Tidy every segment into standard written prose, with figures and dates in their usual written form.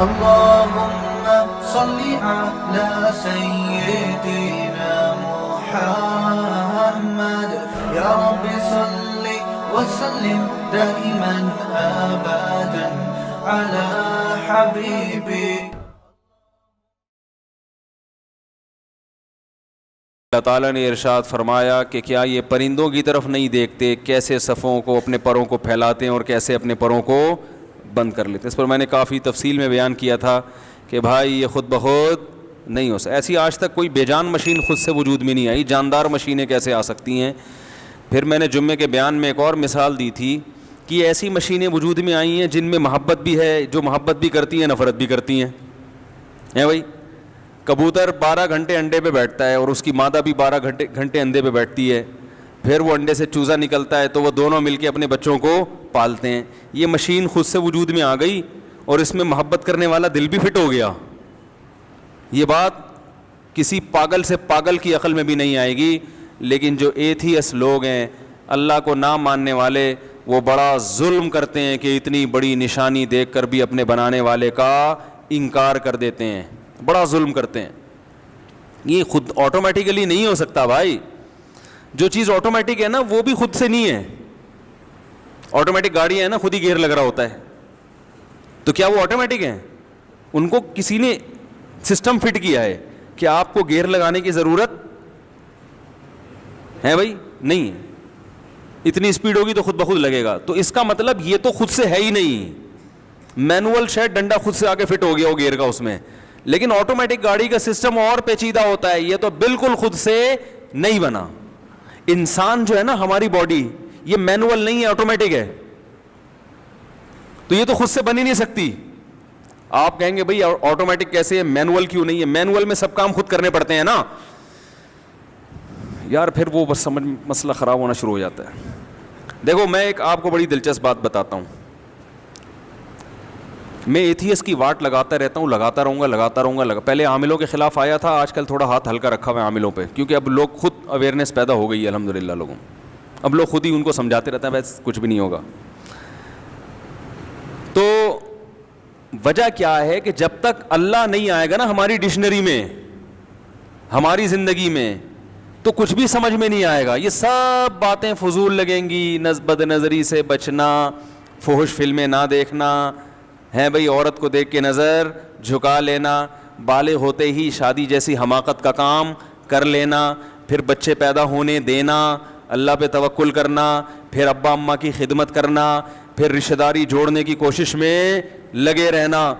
اللهم صل على سيدنا محمد يا رب صل وسلم دائما ابدا على حبيبك. اللہ تعالیٰ نے ارشاد فرمایا کہ کیا یہ پرندوں کی طرف نہیں دیکھتے کیسے صفوں کو اپنے پروں کو پھیلاتے ہیں اور کیسے اپنے پروں کو بند کر لیتے ہیں. اس پر میں نے کافی تفصیل میں بیان کیا تھا کہ بھائی یہ خود بخود نہیں ہو سکتا. ایسی آج تک کوئی بے جان مشین خود سے وجود میں نہیں آئی, جاندار مشینیں کیسے آ سکتی ہیں. پھر میں نے جمعے کے بیان میں ایک اور مثال دی تھی کہ ایسی مشینیں وجود میں آئی ہیں جن میں محبت بھی ہے, جو محبت بھی کرتی ہیں نفرت بھی کرتی ہیں. بھائی کبوتر 12 گھنٹے انڈے پہ بیٹھتا ہے اور اس کی مادہ بھی 12 گھنٹے انڈے پہ بیٹھتی ہے, پھر وہ انڈے سے چوزا نکلتا ہے تو وہ دونوں مل کے اپنے بچوں کو پالتے ہیں. یہ مشین خود سے وجود میں آ گئی اور اس میں محبت کرنے والا دل بھی فٹ ہو گیا. یہ بات کسی پاگل سے پاگل کی عقل میں بھی نہیں آئے گی. لیکن جو ایتھیس لوگ ہیں, اللہ کو نہ ماننے والے, وہ بڑا ظلم کرتے ہیں کہ اتنی بڑی نشانی دیکھ کر بھی اپنے بنانے والے کا انکار کر دیتے ہیں, بڑا ظلم کرتے ہیں. یہ خود آٹومیٹیکلی نہیں ہو سکتا بھائی. جو چیز آٹومیٹک ہے نا وہ بھی خود سے نہیں ہے. آٹومیٹک گاڑی ہے نا, خود ہی گیئر لگ رہا ہوتا ہے, تو کیا وہ آٹومیٹک ہیں؟ ان کو کسی نے سسٹم فٹ کیا ہے کہ آپ کو گیئر لگانے کی ضرورت ہے بھائی, نہیں ہے. اتنی اسپیڈ ہوگی تو خود بخود لگے گا. تو اس کا مطلب یہ تو خود سے ہے ہی نہیں. مینوئل شاید ڈنڈا خود سے آ کے فٹ ہو گیا ہو گیئر کا اس میں, لیکن آٹومیٹک گاڑی کا سسٹم اور پیچیدہ ہوتا ہے. یہ تو بالکل خود سے نہیں بنا. انسان جو ہے نا, ہماری باڈی, یہ مینوئل نہیں ہے, آٹومیٹک ہے. تو یہ تو خود سے بن ہی نہیں سکتی. آپ کہیں گے بھئی آٹومیٹک کیسے ہے, مینوئل کیوں نہیں ہے؟ مینوئل میں سب کام خود کرنے پڑتے ہیں نا یار. پھر وہ بس سمجھ مسئلہ خراب ہونا شروع ہو جاتا ہے. دیکھو میں ایک آپ کو بڑی دلچسپ بات بتاتا ہوں. میں ایتھیس کی واٹ لگاتا رہتا ہوں, لگاتا رہوں گا. پہلے عاملوں کے خلاف آیا تھا, آج کل تھوڑا ہاتھ ہلکا رکھا ہوا ہے عاملوں پہ, کیونکہ اب لوگ خود اویئرنیس پیدا ہو گئی ہے الحمدللہ لوگوں. اب لوگ خود ہی ان کو سمجھاتے رہتے ہیں بس کچھ بھی نہیں ہوگا. تو وجہ کیا ہے کہ جب تک اللہ نہیں آئے گا نا ہماری ڈکشنری میں, ہماری زندگی میں, تو کچھ بھی سمجھ میں نہیں آئے گا. یہ سب باتیں فضول لگیں گی. بد نظری سے بچنا, فحش فلمیں نہ دیکھنا ہے بھئی, عورت کو دیکھ کے نظر جھکا لینا, بالغ ہوتے ہی شادی جیسی حماقت کا کام کر لینا, پھر بچے پیدا ہونے دینا, اللہ پہ توکل کرنا, پھر ابا اماں کی خدمت کرنا, پھر رشتہ داری جوڑنے کی کوشش میں لگے رہنا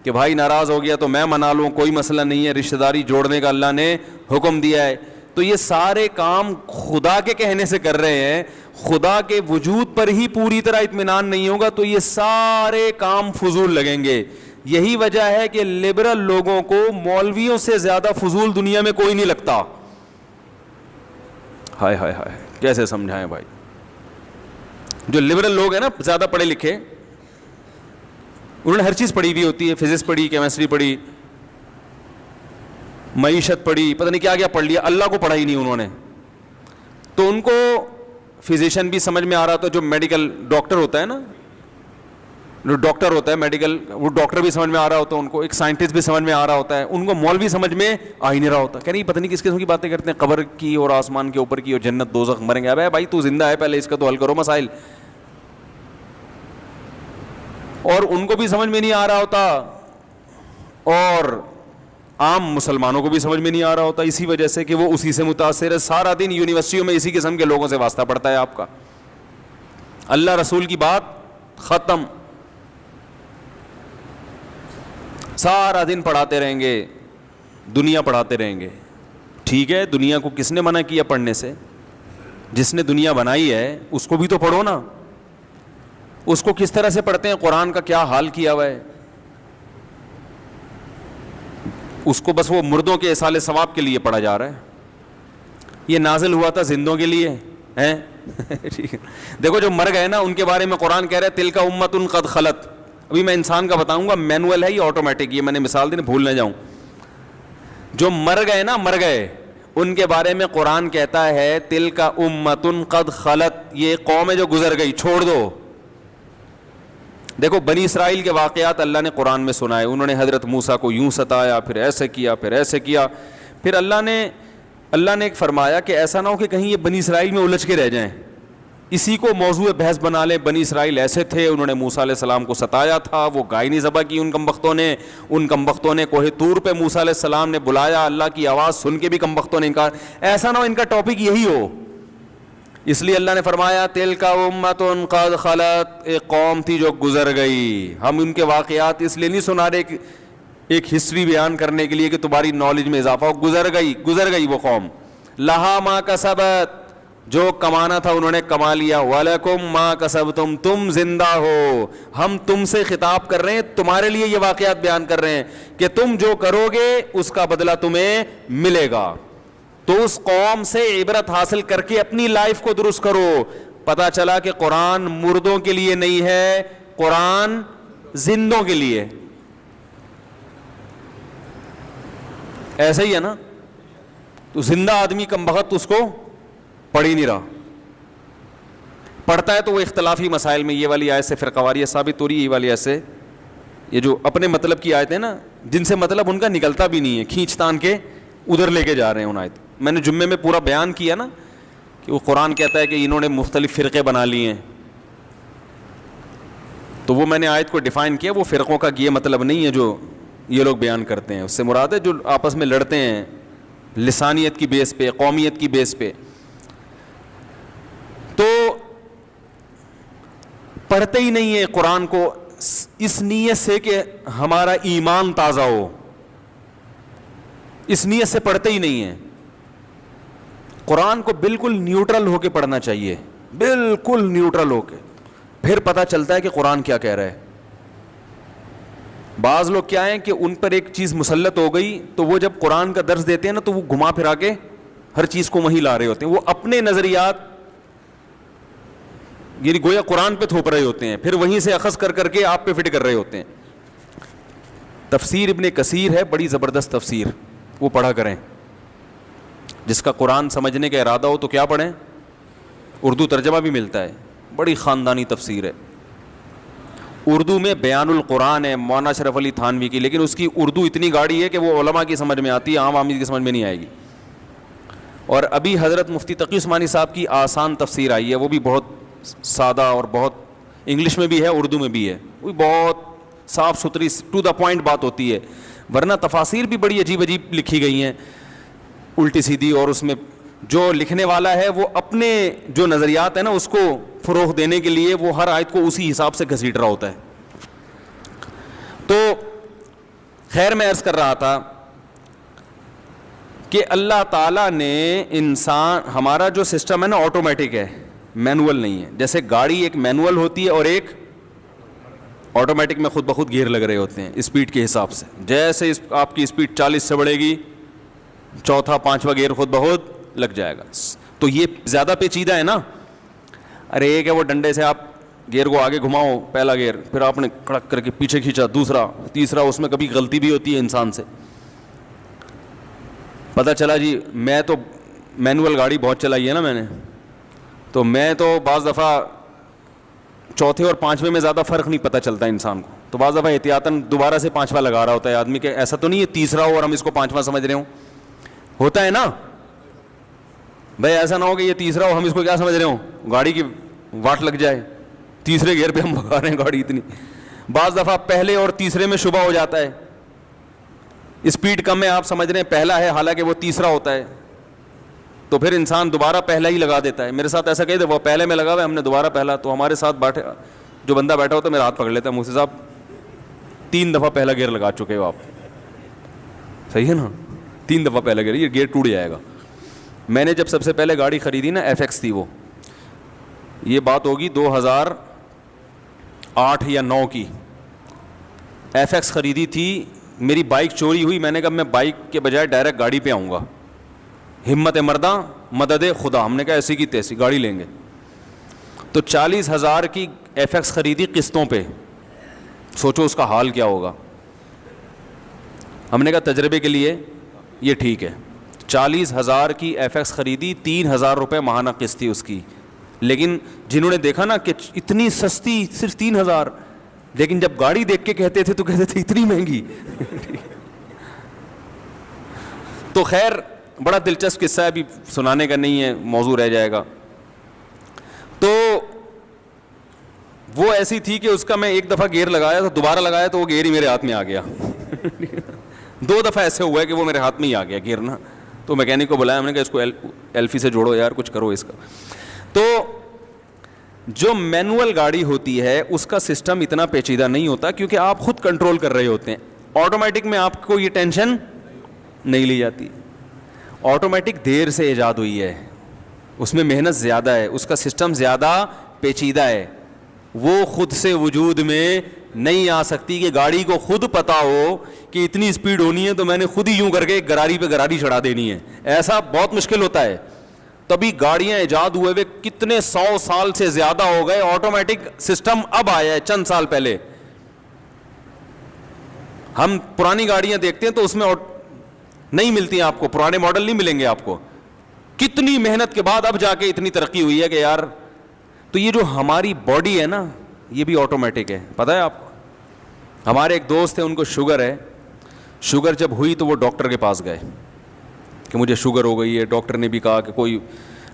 کہ بھائی ناراض ہو گیا تو میں منا لوں, کوئی مسئلہ نہیں ہے, رشتہ داری جوڑنے کا اللہ نے حکم دیا ہے. تو یہ سارے کام خدا کے کہنے سے کر رہے ہیں, خدا کے وجود پر ہی پوری طرح اطمینان نہیں ہوگا تو یہ سارے کام فضول لگیں گے. یہی وجہ ہے کہ لبرل لوگوں کو مولویوں سے زیادہ فضول دنیا میں کوئی نہیں لگتا. ہائے ہائے ہائے, کیسے سمجھائیں بھائی. جو لبرل لوگ ہیں نا, زیادہ پڑھے لکھے, انہوں نے ہر چیز پڑھی ہوئی ہوتی ہے, فزکس پڑھی, کیمسٹری پڑھی, معیشت پڑھی, پتہ نہیں کیا کیا پڑھ لیا, اللہ کو پڑھا ہی نہیں انہوں نے. تو ان کو فزیشین بھی سمجھ میں آ رہا, تو جو میڈیکل ڈاکٹر ہوتا ہے نا, جو ڈاکٹر ہوتا ہے میڈیکل, وہ ڈاکٹر بھی سمجھ میں آ رہا ہوتا ہے ان کو, ایک سائنٹسٹ بھی سمجھ میں آ رہا ہوتا ہے, ان کو مولوی سمجھ میں آ ہی نہیں رہا ہوتا. کہہ نہیں پتہ نہیں کس قسم کی باتیں کرتے ہیں, قبر کی اور آسمان کے اوپر کی اور جنت دوزخ, مریں گے. ابے بھائی تو زندہ ہے, پہلے اس کا تو حل کرو مسائل. اور ان کو بھی سمجھ میں نہیں آ رہا ہوتا, اور عام مسلمانوں کو بھی سمجھ میں نہیں آ رہا ہوتا, اسی وجہ سے کہ وہ اسی سے متاثر ہے. سارا دن یونیورسٹیوں میں اسی قسم کے لوگوں سے واسطہ پڑتا ہے آپ کا. اللہ رسول کی بات ختم. سارا دن پڑھاتے رہیں گے, دنیا پڑھاتے رہیں گے. ٹھیک ہے, دنیا کو کس نے منع کیا پڑھنے سے؟ جس نے دنیا بنائی ہے اس کو بھی تو پڑھو نا. اس کو کس طرح سے پڑھتے ہیں, قرآن کا کیا حال کیا ہوا ہے. اس کو بس وہ مردوں کے اصال ثواب کے لیے پڑھا جا رہا ہے. یہ نازل ہوا تھا زندوں کے لیے ہیں. دیکھو جو مر گئے نا ان کے بارے میں قرآن کہہ رہا ہے تلک امۃ قد خلت. ابھی میں انسان کا بتاؤں گا, مینوئل ہے یہ آٹومیٹک, یہ میں نے مثال دی نا, بھول نہ جاؤں. جو مر گئے نا, مر گئے, ان کے بارے میں قرآن کہتا ہے تلک امۃ قد خلت, یہ قوم ہے جو گزر گئی, چھوڑ دو. دیکھو بنی اسرائیل کے واقعات اللہ نے قرآن میں سنائے. انہوں نے حضرت موسیٰ کو یوں ستایا, پھر ایسے کیا, پھر ایسے کیا. پھر اللہ نے ایک فرمایا کہ ایسا نہ ہو کہ کہیں یہ بنی اسرائیل میں الجھ کے رہ جائیں, اسی کو موضوع بحث بنا لیں. بنی اسرائیل ایسے تھے, انہوں نے موسیٰ علیہ السلام کو ستایا تھا, وہ گائے نہیں ذبح کی ان کمبختوں نے کوہ طور پہ موسیٰ علیہ السلام نے بلایا, اللہ کی آواز سن کے بھی کمبختوں نے انکار. ایسا نہ ہو ان کا ٹاپک یہی ہو. اس لیے اللہ نے فرمایا تلک امۃ قد خلت, ایک قوم تھی جو گزر گئی. ہم ان کے واقعات اس لیے نہیں سنا رہے ایک ہسٹری بیان کرنے کے لیے کہ تمہاری نالج میں اضافہ ہو. گزر گئی وہ قوم. لہا ما کسبت, جو کمانا تھا انہوں نے کما لیا. وَلَكُمْ مَا كَسَبْتُمْ, تم زندہ ہو. ہم تم سے خطاب کر رہے ہیں, تمہارے لیے یہ واقعات بیان کر رہے ہیں کہ تم جو کرو گے اس کا بدلہ تمہیں ملے گا. تو اس قوم سے عبرت حاصل کر کے اپنی لائف کو درست کرو. پتہ چلا کہ قرآن مردوں کے لیے نہیں ہے, قرآن زندوں کے لیے. ایسا ہی ہے نا, تو زندہ آدمی کم بخت اس کو پڑھ ہی نہیں رہا, پڑھتا ہے تو وہ اختلافی مسائل میں یہ والی آیت سے فرقہ واریت ثابت ہو رہی ہے, یہ والی آیت سے. یہ جو اپنے مطلب کی آیتیں نا, جن سے مطلب ان کا نکلتا بھی نہیں ہے, کھینچ تان کے ادھر لے کے جا رہے ہیں ان آیت. میں نے جمعے میں پورا بیان کیا نا کہ وہ قرآن کہتا ہے کہ انہوں نے مختلف فرقے بنا لیے ہیں, تو وہ میں نے آیت کو ڈیفائن کیا. وہ فرقوں کا یہ مطلب نہیں ہے جو یہ لوگ بیان کرتے ہیں, اس سے مراد ہے جو آپس میں لڑتے ہیں لسانیت کی بیس پہ, قومیت کی بیس پہ. تو پڑھتے ہی نہیں ہے قرآن کو اس نیت سے کہ ہمارا ایمان تازہ ہو, اس نیت سے پڑھتے ہی نہیں ہیں. قرآن کو بالکل نیوٹرل ہو کے پڑھنا چاہیے, بالکل نیوٹرل ہو کے, پھر پتہ چلتا ہے کہ قرآن کیا کہہ رہا ہے. بعض لوگ کیا ہیں کہ ان پر ایک چیز مسلط ہو گئی تو وہ جب قرآن کا درس دیتے ہیں نا تو وہ گھما پھرا کے ہر چیز کو وہیں لا رہے ہوتے ہیں. وہ اپنے نظریات یعنی گویا قرآن پہ تھوپ رہے ہوتے ہیں, پھر وہیں سے اخذ کر کے آپ پہ فٹ کر رہے ہوتے ہیں. تفسیر ابن کثیر ہے, بڑی زبردست تفسیر, وہ پڑھا کریں. جس کا قرآن سمجھنے کا ارادہ ہو تو کیا پڑھیں, اردو ترجمہ بھی ملتا ہے, بڑی خاندانی تفسیر ہے. اردو میں بیان القرآن ہے مولانا اشرف علی تھانوی کی, لیکن اس کی اردو اتنی گاڑی ہے کہ وہ علماء کی سمجھ میں آتی ہے, عام آدمی کی سمجھ میں نہیں آئے گی. اور ابھی حضرت مفتی تقی عثمانی صاحب کی آسان تفسیر آئی ہے, وہ بھی بہت سادہ اور بہت انگلش میں بھی ہے, اردو میں بھی ہے, وہ بہت صاف ستھری ٹو دا پوائنٹ بات ہوتی ہے. ورنہ تفاسیر بھی بڑی عجیب عجیب لکھی گئی ہیں, الٹی سیدھی, اور اس میں جو لکھنے والا ہے وہ اپنے جو نظریات ہیں نا اس کو فروغ دینے کے لیے وہ ہر آیت کو اسی حساب سے گھسیٹ رہا ہوتا ہے. تو خیر میں عرض کر رہا تھا کہ اللہ تعالیٰ نے انسان, ہمارا جو سسٹم ہے نا آٹومیٹک ہے, مینول نہیں ہے. جیسے گاڑی ایک مینول ہوتی ہے اور ایک آٹومیٹک میں خود بخود گیئر لگ رہے ہوتے ہیں اسپیڈ کے حساب سے. جیسے آپ کی اسپیڈ 40 سے بڑھے گی, چوتھا پانچواں گیئر خود بخود لگ جائے گا. تو یہ زیادہ پیچیدہ ہے نا. ارے ایک ہے وہ ڈنڈے سے آپ گیئر کو آگے گھماؤ, پہلا گیئر, پھر آپ نے کڑک کر کے پیچھے کھینچا دوسرا, تیسرا, اس میں کبھی غلطی بھی ہوتی ہے انسان سے. پتہ چلا جی میں تو مینول گاڑی بہت چلائی ہے نا میں نے, تو میں تو بعض دفعہ چوتھے اور پانچویں میں زیادہ فرق نہیں پتہ چلتا انسان کو, تو بعض دفعہ احتیاطاً دوبارہ سے پانچواں لگا رہا ہوتا ہے آدمی, کہ ایسا تو نہیں ہے تیسرا ہو اور ہم اس کو پانچواں سمجھ رہے ہوں. ہوتا ہے نا بھائی, ایسا نہ ہو کہ یہ تیسرا ہو ہم اس کو کیا سمجھ رہے ہوں, گاڑی کی واٹ لگ جائے, تیسرے گیئر پہ ہم بھگا رہے ہیں گاڑی اتنی. بعض دفعہ پہلے اور تیسرے میں شبہ ہو جاتا ہے, اسپیڈ کم ہے آپ سمجھ رہے ہیں پہلا ہے حالانکہ وہ تیسرا ہوتا ہے, تو پھر انسان دوبارہ پہلا ہی لگا دیتا ہے. میرے ساتھ ایسا کہتے وہ پہلے میں لگا ہوا ہے, ہم نے دوبارہ پہلا, تو ہمارے ساتھ بیٹھے جو بندہ بیٹھا ہوتا ہے میرا ہاتھ پکڑ لیتا ہے, مجھ سے صاحب 3 دفعہ پہلا گیئر لگا چکے ہو آپ, صحیح ہے نا, 3 دفعہ پہلا گیئر, یہ گیئر ٹوٹ جائے گا. میں نے جب سب سے پہلے گاڑی خریدی نا, FX تھی وہ, یہ بات ہوگی 2008 یا 9 کی, FX خریدی تھی. میری بائک چوری ہوئی, میں نے کہا میں بائک کے بجائے ڈائریکٹ گاڑی پہ آؤں گا, ہمت مرداں مدد خدا. ہم نے کہا ایسی کی تیسی گاڑی لیں گے. تو 40,000 کی FX خریدی قسطوں پہ, سوچو اس کا حال کیا ہوگا. ہم نے کہا تجربے کے لیے یہ ٹھیک ہے. 40,000 کی FX خریدی, 3,000 روپے ماہانہ قسط تھی اس کی. لیکن جنہوں نے دیکھا نا کہ اتنی سستی, صرف 3,000, لیکن جب گاڑی دیکھ کے کہتے تھے تو کہتے تھے اتنی مہنگی. تو خیر بڑا دلچسپ قصہ ہے, ابھی سنانے کا نہیں ہے, موضوع رہ جائے گا. تو وہ ایسی تھی کہ اس کا میں ایک دفعہ گیئر لگایا تو دوبارہ لگایا تو وہ گیئر ہی میرے ہاتھ میں آ گیا. 2 دفعہ ایسے ہوا ہے کہ وہ میرے ہاتھ میں ہی آ گیا گیئر نا. تو میکینک کو بلایا, میں نے کہا اس کو ایلفی سے جوڑو یار, کچھ کرو اس کا. تو جو مینول گاڑی ہوتی ہے اس کا سسٹم اتنا پیچیدہ نہیں ہوتا, کیونکہ آپ خود کنٹرول کر رہے ہوتے ہیں. آٹومیٹک میں آپ کو یہ ٹینشن نہیں لی جاتی. آٹومیٹک دیر سے ایجاد ہوئی ہے, اس میں محنت زیادہ ہے, اس کا سسٹم زیادہ پیچیدہ ہے, وہ خود سے وجود میں نہیں آ سکتی کہ گاڑی کو خود پتا ہو کہ اتنی سپیڈ ہونی ہے تو میں نے خود ہی یوں کر کے گراری پہ گراری چڑھا دینی ہے. ایسا بہت مشکل ہوتا ہے. تبھی گاڑیاں ایجاد ہوئے ہوئے کتنے 100 سال سے زیادہ ہو گئے, آٹومیٹک سسٹم اب آیا ہے چند سال پہلے. ہم پرانی گاڑیاں دیکھتے ہیں تو اس میں نہیں ملتی ہیں آپ کو, پرانے ماڈل نہیں ملیں گے آپ کو. کتنی محنت کے بعد اب جا کے اتنی ترقی ہوئی ہے کہ یار. تو یہ جو ہماری باڈی ہے نا یہ بھی آٹومیٹک ہے. پتہ ہے آپ کو, ہمارے ایک دوست ہیں ان کو شوگر ہے. شوگر جب ہوئی تو وہ ڈاکٹر کے پاس گئے کہ مجھے شوگر ہو گئی ہے. ڈاکٹر نے بھی کہا کہ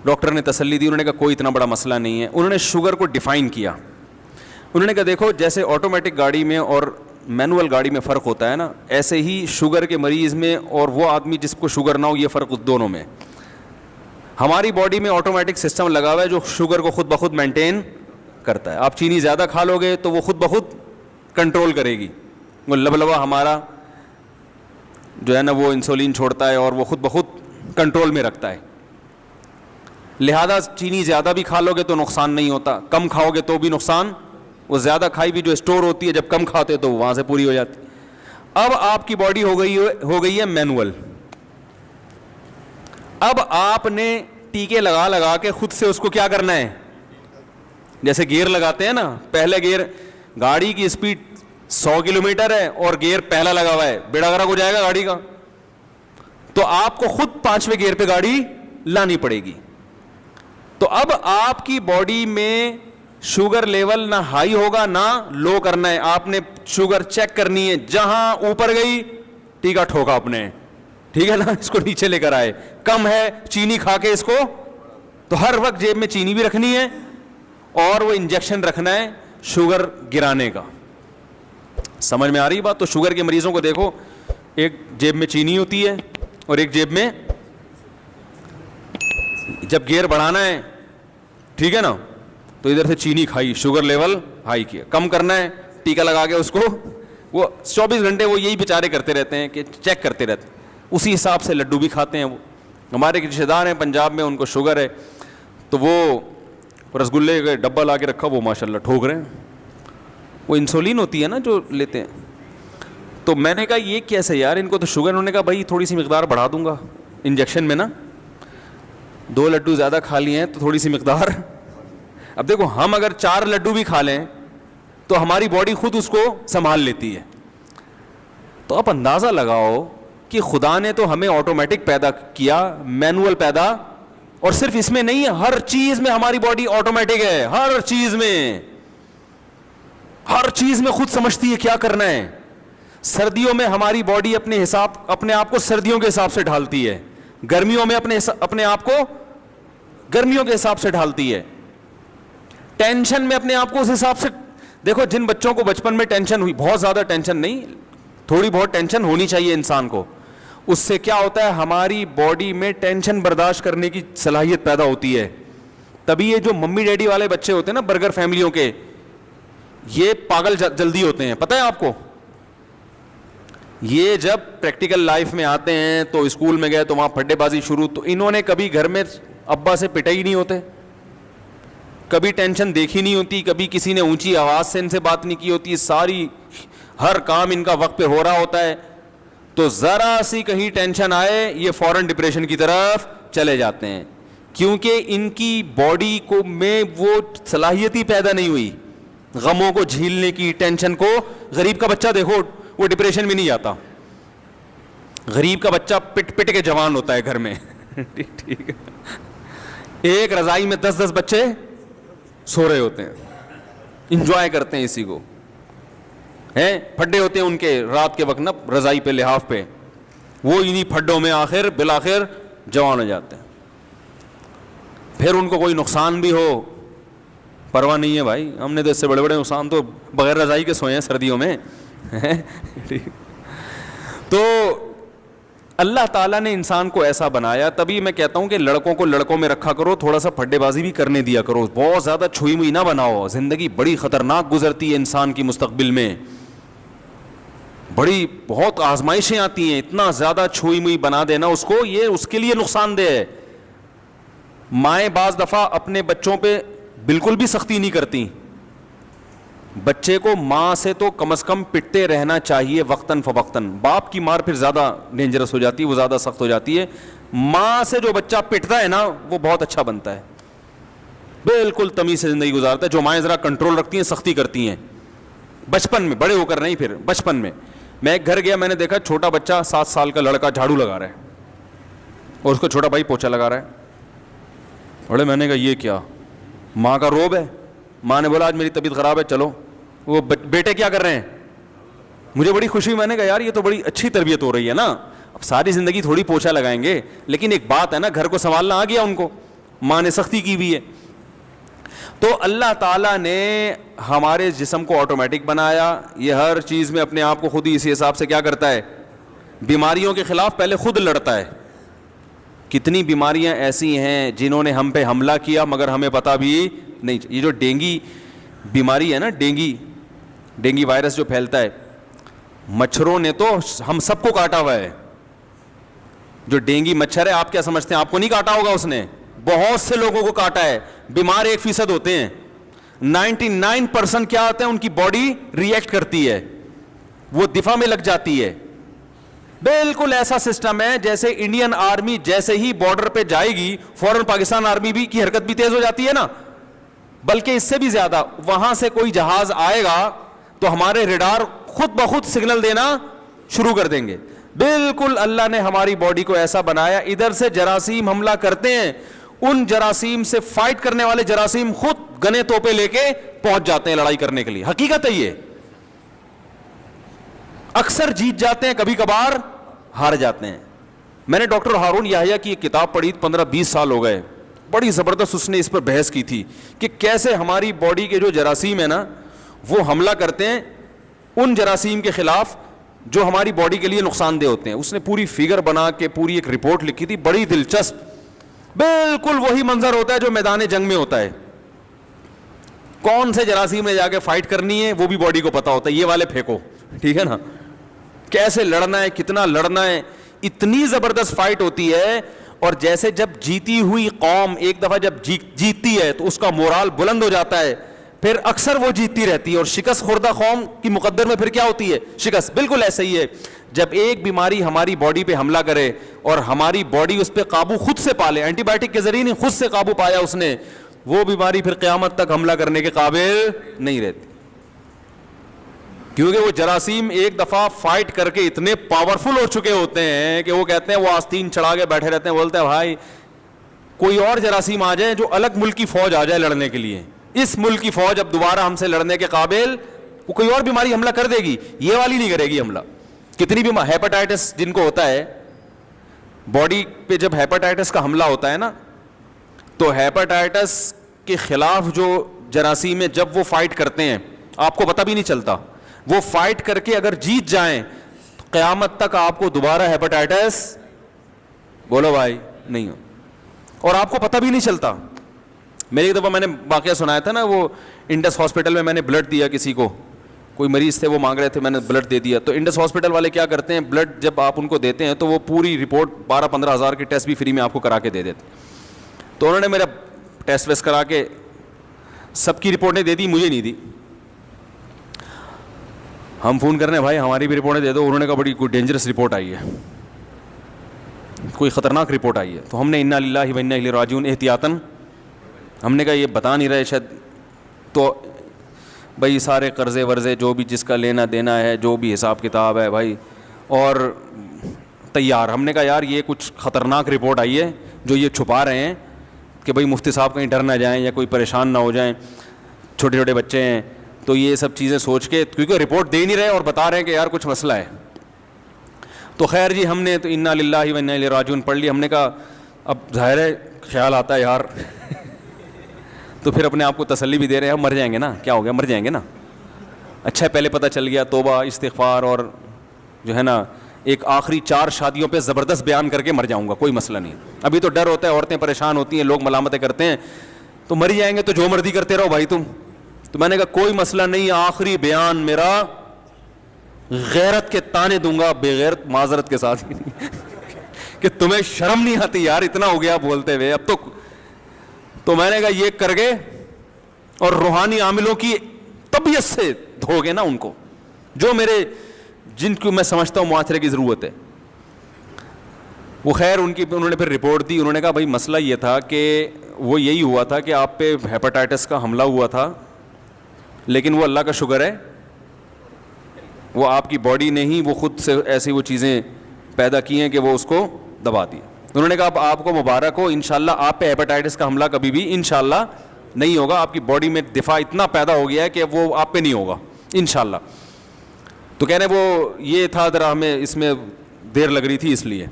ڈاکٹر نے تسلی دی, انہوں نے کہا کوئی اتنا بڑا مسئلہ نہیں ہے. انہوں نے شوگر کو ڈیفائن کیا. انہوں نے کہا دیکھو جیسے آٹومیٹک گاڑی میں اور مینول گاڑی میں فرق ہوتا ہے نا, ایسے ہی شوگر کے مریض میں اور وہ آدمی جس کو شوگر نہ ہو یہ فرق دونوں میں. ہماری باڈی میں آٹومیٹک سسٹم لگا ہوا ہے جو شوگر کو خود بخود مینٹین کرتا ہے. آپ چینی زیادہ کھا لو گے تو وہ خود بخود کنٹرول کرے گی. وہ لبلبا ہمارا جو ہے نا وہ انسولین چھوڑتا ہے اور وہ خود بخود کنٹرول میں رکھتا ہے. لہذا چینی زیادہ بھی کھا لو گے تو نقصان نہیں ہوتا, کم کھاؤ گے تو بھی نقصان. وہ زیادہ کھائی بھی جو اسٹور ہوتی ہے جب کم کھاتے تو وہاں سے پوری ہو جاتی. اب آپ کی باڈی ہو گئی ہے مینول. اب آپ نے ٹیکے لگا کے خود سے اس کو کیا کرنا ہے, جیسے گیئر لگاتے ہیں نا, پہلے گیئر گاڑی کی اسپیڈ 100 کلومیٹر ہے اور گیئر پہلا لگا ہوا ہے, بیڑا گرک ہو جائے گا گاڑی کا. تو آپ کو خود 5ویں گیئر پہ گاڑی لانی پڑے گی. تو اب آپ کی باڈی میں شوگر لیول نہ ہائی ہوگا نہ لو کرنا ہے. آپ نے شوگر چیک کرنی ہے, جہاں اوپر گئی ٹیکا ٹھوکا اپنے, ٹھیک ہے نا, اس کو نیچے لے کر آئے. کم ہے چینی کھا کے اس کو, تو ہر وقت جیب میں چینی بھی رکھنی ہے اور وہ انجیکشن رکھنا ہے شوگر گرانے کا. سمجھ میں آ رہی بات؟ تو شوگر کے مریضوں کو دیکھو, ایک جیب میں چینی ہوتی ہے اور ایک جیب میں, جب گیئر بڑھانا ہے ٹھیک ہے نا تو ادھر سے چینی کھائی, شوگر لیول ہائی کیا. کم کرنا ہے ٹیکا لگا کے اس کو, وہ 24 گھنٹے وہ یہی بیچارے کرتے رہتے ہیں کہ چیک کرتے رہتے ہیں. اسی حساب سے لڈو بھی کھاتے ہیں. وہ ہمارے رشتے دار ہیں پنجاب میں, ان کو شوگر ہے تو وہ رسگلے کا ڈبہ لا کے رکھا, وہ ماشاءاللہ ٹھوک رہے ہیں. وہ انسولین ہوتی ہے نا جو لیتے ہیں. تو میں نے کہا یہ کیسے یار, ان کو تو شوگر. انہوں نے کہا بھائی تھوڑی سی مقدار بڑھا دوں گا انجیکشن میں نا, 2 لڈو زیادہ کھا لیے ہیں تو تھوڑی سی مقدار. اب دیکھو ہم اگر 4 لڈو بھی کھا لیں تو ہماری باڈی خود اس کو سنبھال لیتی ہے. تو آپ اندازہ لگاؤ کہ خدا نے تو ہمیں آٹومیٹک پیدا کیا, مینول پیدا, اور صرف اس میں نہیں ہے, ہر چیز میں ہماری باڈی آٹومیٹک ہے. ہر چیز میں خود سمجھتی ہے کیا کرنا ہے. سردیوں میں ہماری باڈی اپنے آپ کو سردیوں کے حساب سے ڈھالتی ہے, گرمیوں میں اپنے آپ کو گرمیوں کے حساب سے ڈھالتی ہے. ٹینشن میں اپنے آپ کو اس حساب سے. دیکھو جن بچوں کو بچپن میں ٹینشن ہوئی, بہت زیادہ ٹینشن نہیں, تھوڑی بہت ٹینشن ہونی چاہیے انسان کو, اس سے کیا ہوتا ہے ہماری باڈی میں ٹینشن برداشت کرنے کی صلاحیت پیدا ہوتی ہے. تبھی یہ جو ممی ڈیڈی والے بچے ہوتے ہیں نا برگر فیملیوں کے, یہ پاگل جلدی ہوتے ہیں. پتہ ہے آپ کو, یہ جب پریکٹیکل لائف میں آتے ہیں تو اسکول میں گئے تو وہاں پھڈے بازی شروع, تو انہوں نے کبھی گھر میں ابا سے پٹے ہی نہیں ہوتے, کبھی ٹینشن دیکھی نہیں ہوتی, کبھی کسی نے اونچی آواز سے ان سے بات نہیں کی ہوتی, ساری ہر کام ان کا وقت پہ ہو رہا ہوتا ہے. تو ذرا سی کہیں ٹینشن آئے یہ فوراً ڈپریشن کی طرف چلے جاتے ہیں, کیونکہ ان کی باڈی کو میں وہ صلاحیت ہی پیدا نہیں ہوئی غموں کو جھیلنے کی, ٹینشن کو. غریب کا بچہ دیکھو وہ ڈپریشن میں نہیں جاتا, غریب کا بچہ پٹ کے جوان ہوتا ہے گھر میں. ٹھیک ہے, ایک رضائی میں 10 بچے سو رہے ہوتے ہیں, انجوائے کرتے ہیں اسی کو. ہیں, پھڈے ہوتے ہیں ان کے رات کے وقت نا رضائی پہ, لحاف پہ, وہ انہی پھڈوں میں آخر بالآخر جوان ہو جاتے ہیں. پھر ان کو کوئی نقصان بھی ہو پرواہ نہیں ہے بھائی, ہم نے تو اس سے بڑے بڑے نقصان تو بغیر رضائی کے سوئے ہیں سردیوں میں. تو اللہ تعالیٰ نے انسان کو ایسا بنایا, تبھی میں کہتا ہوں کہ لڑکوں کو لڑکوں میں رکھا کرو, تھوڑا سا پھڈے بازی بھی کرنے دیا کرو, بہت زیادہ چھوئی موئی نہ بناؤ. زندگی بڑی خطرناک گزرتی ہے انسان کی مستقبل میں, بڑی بہت آزمائشیں آتی ہیں. اتنا زیادہ چھوئی موئی بنا دینا اس کو, یہ اس کے لیے نقصان دہ ہے. مائیں بعض دفعہ اپنے بچوں پہ بالکل بھی سختی نہیں کرتی. بچے کو ماں سے تو کم از کم پٹتے رہنا چاہیے وقتاً فوقتاً. باپ کی مار پھر زیادہ ڈینجرس ہو جاتی ہے, وہ زیادہ سخت ہو جاتی ہے. ماں سے جو بچہ پٹتا ہے نا وہ بہت اچھا بنتا ہے, بالکل تمیز سے زندگی گزارتا ہے. جو مائیں ذرا کنٹرول رکھتی ہیں, سختی کرتی ہیں بچپن میں, بڑے ہو کر نہیں, پھر بچپن میں. میں ایک گھر گیا, میں نے دیکھا چھوٹا بچہ 7 سال کا لڑکا جھاڑو لگا رہا ہے اور اس کو چھوٹا بھائی پوچھا لگا رہا ہے. بڑے میں نے کہا یہ کیا, ماں کا روب ہے. ماں نے بولا آج میری طبیعت خراب ہے چلو. وہ بیٹے کیا کر رہے ہیں, مجھے بڑی خوشی ہوئی. میں نے کہا یار یہ تو بڑی اچھی تربیت ہو رہی ہے نا. اب ساری زندگی تھوڑی پوچھا لگائیں گے, لیکن ایک بات ہے نا, گھر کو سنبھالنا آ گیا ان کو, ماں نے سختی کی ہوئی ہے. تو اللہ تعالیٰ نے ہمارے جسم کو آٹومیٹک بنایا, یہ ہر چیز میں اپنے آپ کو خود ہی اسی حساب سے کیا کرتا ہے, بیماریوں کے خلاف پہلے خود لڑتا ہے. کتنی بیماریاں ایسی ہیں جنہوں نے ہم پہ حملہ کیا مگر ہمیں پتہ بھی نہیں. یہ جو ڈینگی بیماری ہے نا, ڈینگی وائرس جو پھیلتا ہے, مچھروں نے تو ہم سب کو کاٹا ہوا ہے. جو ڈینگی مچھر ہے, آپ کیا سمجھتے ہیں آپ کو نہیں کاٹا ہوگا اس نے, بہت سے لوگوں کو کاٹا ہے. بیمار 1% ہوتے ہیں, 99% کیا ہوتے ہیں ان کی باڈی ریئیکٹ کرتی ہے, وہ دفاع میں لگ جاتی ہے. بالکل ایسا سسٹم ہے جیسے انڈین آرمی جیسے ہی بارڈر پہ جائے گی فوراً پاکستان آرمی بھی کی حرکت بھی تیز ہو جاتی ہے نا, بلکہ اس سے بھی زیادہ. وہاں سے کوئی جہاز آئے گا تو ہمارے ریڈار خود بخود سگنل دینا شروع کر دیں گے. بالکل اللہ نے ہماری باڈی کو ایسا بنایا. ادھر سے جراثیم حملہ کرتے ہیں, ان جراثیم سے فائٹ کرنے والے جراثیم خود گنے توپے لے کے پہنچ جاتے ہیں لڑائی کرنے کے لیے. حقیقت ہے یہ, اکثر جیت جاتے ہیں, کبھی کبھار ہار جاتے ہیں. میں نے ڈاکٹر ہارون یحییٰ کی ایک کتاب پڑھی, 15-20 سال ہو گئے, بڑی زبردست اس نے اس پر بحث کی تھی کہ کیسے ہماری باڈی کے جو جراثیم ہیں نا وہ حملہ کرتے ہیں ان جراثیم کے خلاف جو ہماری باڈی کے لیے نقصان دہ ہوتے ہیں. اس نے پوری فگر بنا کے پوری ایک رپورٹ لکھی تھی, بڑی دلچسپ. بالکل وہی منظر ہوتا ہے جو میدان جنگ میں ہوتا ہے. کون سے جراثیم نے جا کے فائٹ کرنی ہے وہ بھی باڈی کو پتا ہوتا ہے, یہ والے پھینکو, ٹھیک ہے نا, کیسے لڑنا ہے, کتنا لڑنا ہے. اتنی زبردست فائٹ ہوتی ہے. اور جیسے جب جیتی ہوئی قوم ایک دفعہ جب جیتتی ہے تو اس کا مورال بلند ہو جاتا ہے, پھر اکثر وہ جیتتی رہتی ہے. اور شکست خوردہ قوم کی مقدر میں پھر کیا ہوتی ہے, شکست. بالکل ایسا ہی ہے, جب ایک بیماری ہماری باڈی پہ حملہ کرے اور ہماری باڈی اس پہ قابو خود سے پالے, اینٹی بائیوٹک کے ذریعے خود سے قابو پایا اس نے, وہ بیماری پھر قیامت تک حملہ کرنے کے قابل نہیں رہتی. کیونکہ وہ جراثیم ایک دفعہ فائٹ کر کے اتنے پاورفل ہو چکے ہوتے ہیں کہ وہ کہتے ہیں, وہ آستین چڑھا کے بیٹھے رہتے ہیں, بولتے ہیں بھائی کوئی اور جراثیم آ جائے, جو الگ ملک کی فوج آ جائے لڑنے کے لیے, اس ملک کی فوج اب دوبارہ ہم سے لڑنے کے قابل, وہ کوئی اور بیماری حملہ کر دے گی, یہ والی نہیں کرے گی حملہ. کتنی بھی ہیپاٹائٹس جن کو ہوتا ہے باڈی پہ, جب ہیپاٹائٹس کا حملہ ہوتا ہے نا تو ہیپاٹائٹس کے خلاف جو جراثیم ہیں جب وہ فائٹ کرتے ہیں آپ کو پتہ بھی نہیں چلتا. وہ فائٹ کر کے اگر جیت جائیں تو قیامت تک آپ کو دوبارہ ہیپاٹائٹس, بولو بھائی, نہیں ہو, اور آپ کو پتہ بھی نہیں چلتا. میری ایک دفعہ میں نے واقعہ سنایا تھا نا, وہ انڈس ہاسپٹل میں نے بلڈ دیا کسی کو, کوئی مریض تھے وہ مانگ رہے تھے, میں نے بلڈ دے دیا. تو انڈس ہاسپٹل والے کیا کرتے ہیں, بلڈ جب آپ ان کو دیتے ہیں تو وہ پوری رپورٹ 12-15 ہزار کے ٹیسٹ بھی فری میں آپ کو کرا کے دے دیتے. تو انہوں نے میرا ٹیسٹ ویسٹ کرا کے سب کی رپورٹیں دے دی, مجھے نہیں دی. ہم فون کر رہے ہیں بھائی ہماری بھی رپورٹیں دے دو. انہوں نے کہا بڑی کوئی ڈینجرس رپورٹ آئی ہے, کوئی خطرناک رپورٹ آئی ہے. تو ہم نے انا للہ و انا الیہ راجعون احتیاطاً ہم نے کہا یہ بتا نہیں رہے شاید, تو بھائی سارے قرضے ورضے جو بھی جس کا لینا دینا ہے, جو بھی حساب کتاب ہے بھائی, اور تیار. ہم نے کہا یار یہ کچھ خطرناک رپورٹ آئی ہے جو یہ چھپا رہے ہیں کہ بھائی مفتی صاحب کہیں ڈر نہ جائیں یا کوئی پریشان نہ ہو جائیں, چھوٹے چھوٹے بچے ہیں. تو یہ سب چیزیں سوچ کے, کیونکہ رپورٹ دے نہیں رہے اور بتا رہے ہیں کہ یار کچھ مسئلہ ہے. تو خیر جی ہم نے تو انا للہ و انا الیہ راجعون پڑھ لی. ہم نے کہا اب ظاہر ہے خیال آتا ہے یار تو پھر اپنے آپ کو تسلی بھی دے رہے ہیں, مر جائیں گے نا, کیا ہو گیا, مر جائیں گے نا. اچھا پہلے پتہ چل گیا, توبہ استغفار اور جو ہے نا ایک آخری 4 شادیوں پہ زبردست بیان کر کے مر جاؤں گا, کوئی مسئلہ نہیں. ابھی تو ڈر ہوتا ہے, عورتیں پریشان ہوتی ہیں, لوگ ملامتیں کرتے ہیں, تو مر جائیں گے تو جو مرضی کرتے رہو بھائی تم. تو میں نے کہا کوئی مسئلہ نہیں, آخری بیان میرا غیرت کے تانے دوں گا, بے غیرت معذرت کے ساتھ کہ تمہیں شرم نہیں آتی یار, اتنا ہو گیا بولتے ہوئے اب تو میں نے کہا یہ کر گئے اور روحانی عاملوں کی طبیعت سے دھو گے نا ان کو, جو میرے جن کو میں سمجھتا ہوں معاشرے کی ضرورت ہے. وہ خیر انہوں نے پھر رپورٹ دی. انہوں نے کہا بھائی مسئلہ یہ تھا کہ وہ یہی ہوا تھا کہ آپ پہ ہیپاٹائٹس کا حملہ ہوا تھا, لیکن وہ اللہ کا شکر ہے وہ آپ کی باڈی نے ہی وہ خود سے ایسی وہ چیزیں پیدا کی ہیں کہ وہ اس کو دبا دی. انہوں نے کہا اب آپ کو مبارک ہو, انشاءاللہ آپ پہ ہیپاٹائٹس کا حملہ کبھی بھی انشاءاللہ نہیں ہوگا, آپ کی باڈی میں دفاع اتنا پیدا ہو گیا ہے کہ وہ آپ پہ نہیں ہوگا انشاءاللہ. تو کہہ رہے وہ یہ تھا ذرا ہمیں اس میں دیر لگ رہی تھی اس لیے.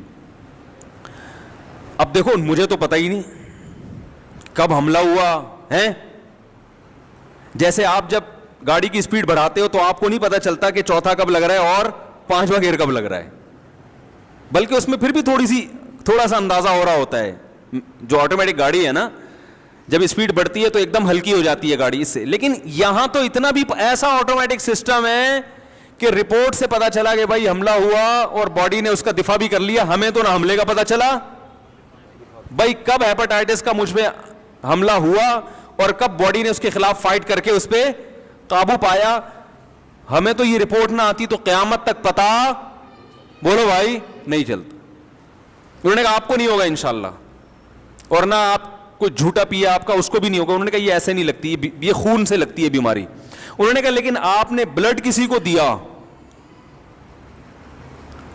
اب دیکھو مجھے تو پتہ ہی نہیں کب حملہ ہوا ہے. جیسے آپ جب گاڑی کی سپیڈ بڑھاتے ہو تو آپ کو نہیں پتہ چلتا کہ چوتھا کب لگ رہا ہے اور 5واں گیئر کب لگ رہا ہے, بلکہ اس میں پھر بھی تھوڑا سا اندازہ ہو رہا ہوتا ہے. جو آٹومیٹک گاڑی ہے نا, جب اسپیڈ بڑھتی ہے تو ایک دم ہلکی ہو جاتی ہے گاڑی اس سے, لیکن یہاں تو اتنا بھی ایسا آٹومیٹک سسٹم ہے کہ رپورٹ سے پتا چلا کہ بھائی حملہ ہوا اور باڈی نے اس کا دفاع بھی کر لیا. ہمیں تو نہ حملے کا پتا چلا بھائی کب ہیپاٹائٹس کا مجھ پہ حملہ ہوا اور کب باڈی نے اس کے خلاف فائٹ کر کے اس پہ قابو پایا. ہمیں تو یہ رپورٹ نہ آتی تو قیامت تک پتا بولو بھائی نہیں چلتا. انہوں نے کہا آپ کو نہیں ہوگا انشاءاللہ, اور نہ آپ کوئی جھوٹا پیا آپ کا اس کو بھی نہیں ہوگا. انہوں نے کہا یہ ایسے نہیں لگتی, یہ خون سے لگتی ہے بیماری. انہوں نے کہا لیکن آپ نے بلڈ کسی کو دیا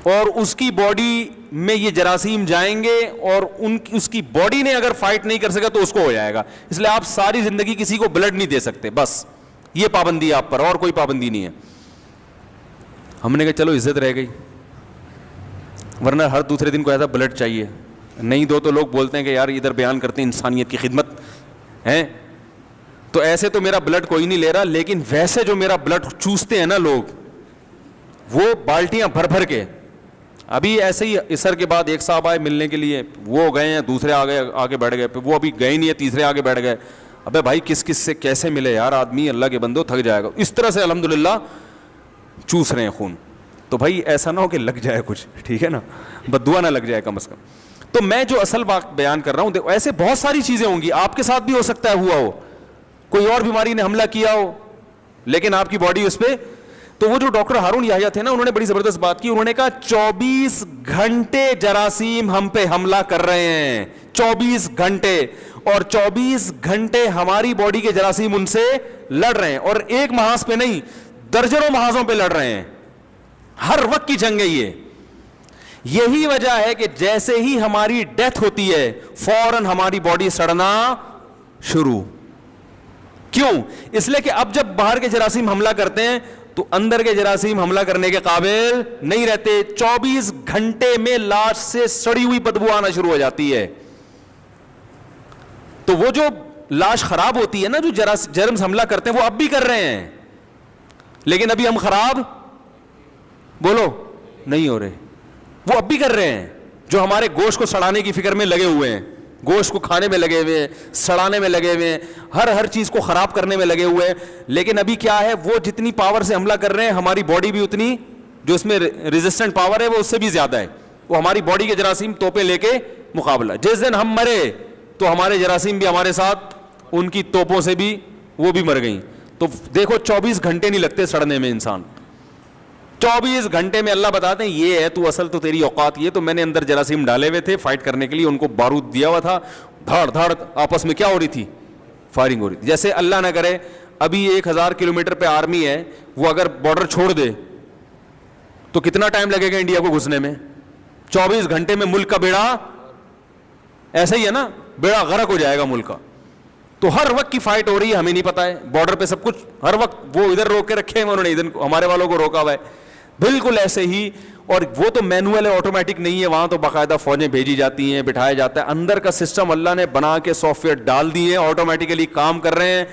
اور اس کی باڈی میں یہ جراثیم جائیں گے اور اس کی باڈی نے اگر فائٹ نہیں کر سکا تو اس کو ہو جائے گا, اس لیے آپ ساری زندگی کسی کو بلڈ نہیں دے سکتے, بس یہ پابندی ہے آپ پر, اور کوئی پابندی نہیں ہے. ہم نے کہا چلو عزت رہ گئی, ورنہ ہر دوسرے دن کو ایسا بلڈ چاہیے, نہیں دو تو لوگ بولتے ہیں کہ یار ادھر بیان کرتے ہیں انسانیت کی خدمت ہے, تو ایسے تو میرا بلڈ کوئی نہیں لے رہا, لیکن ویسے جو میرا بلڈ چوستے ہیں نا لوگ وہ بالٹیاں بھر بھر کے. ابھی ایسے ہی عصر کے بعد ایک صاحب آئے ملنے کے لیے, وہ گئے ہیں, دوسرے آگے بیٹھ گئے, وہ ابھی گئے نہیں ہے, تیسرے آگے بیٹھ گئے. ابے بھائی کس کس سے کیسے ملے یار, آدمی اللہ کے بندو تھک جائے گا. اس طرح سے الحمدللہ چوس رہے ہیں خون. تو بھائی ایسا نہ ہو کہ لگ جائے کچھ, ٹھیک ہے نا, بددعا نہ لگ جائے کم از کم. تو میں جو اصل بات بیان کر رہا ہوں, ایسے بہت ساری چیزیں ہوں گی, آپ کے ساتھ بھی ہو سکتا ہے ہوا ہو, کوئی اور بیماری نے حملہ کیا ہو لیکن آپ کی باڈی اس پہ. تو وہ جو ڈاکٹر ہارون یحییٰ تھے نا, انہوں نے بڑی زبردست بات کی. انہوں نے کہا 24 گھنٹے جراثیم ہم پہ حملہ کر رہے ہیں, 24 گھنٹے, اور 24 گھنٹے ہماری باڈی کے جراثیم ان سے لڑ رہے ہیں, اور ایک محاذ پہ نہیں درجنوں محاذوں پہ لڑ رہے ہیں. ہر وقت کی جنگ ہے یہ. یہی وجہ ہے کہ جیسے ہی ہماری ڈیتھ ہوتی ہے فوراً ہماری باڈی سڑنا شروع. کیوں؟ اس لیے کہ اب جب باہر کے جراثیم حملہ کرتے ہیں تو اندر کے جراثیم حملہ کرنے کے قابل نہیں رہتے. 24 گھنٹے میں لاش سے سڑی ہوئی بدبو آنا شروع ہو جاتی ہے. تو وہ جو لاش خراب ہوتی ہے نا, جو جرمز حملہ کرتے ہیں وہ اب بھی کر رہے ہیں, لیکن ابھی ہم خراب بولو نہیں ہو رہے, وہ اب بھی کر رہے ہیں. جو ہمارے گوشت کو سڑانے کی فکر میں لگے ہوئے ہیں, گوشت کو کھانے میں لگے ہوئے ہیں, سڑانے میں لگے ہوئے ہیں, ہر چیز کو خراب کرنے میں لگے ہوئے ہیں. لیکن ابھی کیا ہے, وہ جتنی پاور سے حملہ کر رہے ہیں ہماری باڈی بھی اتنی, جو اس میں ریزسٹنٹ پاور ہے وہ اس سے بھی زیادہ ہے. وہ ہماری باڈی کے جراثیم توپیں لے کے مقابلہ. جس دن ہم مرے تو ہمارے جراثیم بھی ہمارے ساتھ ان کی توپوں سے بھی وہ بھی مر گئیں. تو دیکھو 24 گھنٹے نہیں لگتے سڑنے میں انسان, 24 گھنٹے میں اللہ بتاتے ہیں یہ ہے تو اصل تو تیری اوقات یہ. تو میں نے اندر جراثیم ڈالے ہوئے تھے فائٹ کرنے کے لیے, ان کو بارود دیا ہوا تھا, دھاڑ دھاڑ آپس میں کیا ہو رہی تھی, فائرنگ ہو رہی تھی. جیسے اللہ نہ کرے ابھی 1000 کلومیٹر پہ آرمی ہے, وہ اگر بارڈر چھوڑ دے تو کتنا ٹائم لگے گا انڈیا کو گھسنے میں. 24 گھنٹے میں ملک کا بیڑا ایسا ہی ہے نا, بیڑا غرق ہو جائے گا ملک کا. تو ہر وقت کی فائٹ ہو رہی ہے, ہمیں نہیں پتا ہے, بارڈر پہ سب کچھ ہر وقت وہ ادھر روک کے رکھے ہیں انہوں نے, ادھر ہمارے والوں کو روکا ہوا ہے. بالکل ایسے ہی, اور وہ تو مینوئل ہے, آٹومیٹک نہیں ہے, وہاں تو باقاعدہ فوجیں بھیجی جاتی ہیں, بٹھایا جاتا ہے. اندر کا سسٹم اللہ نے بنا کے سافٹ ویئر ڈال دیے, آٹومیٹیکلی کام کر رہے ہیں,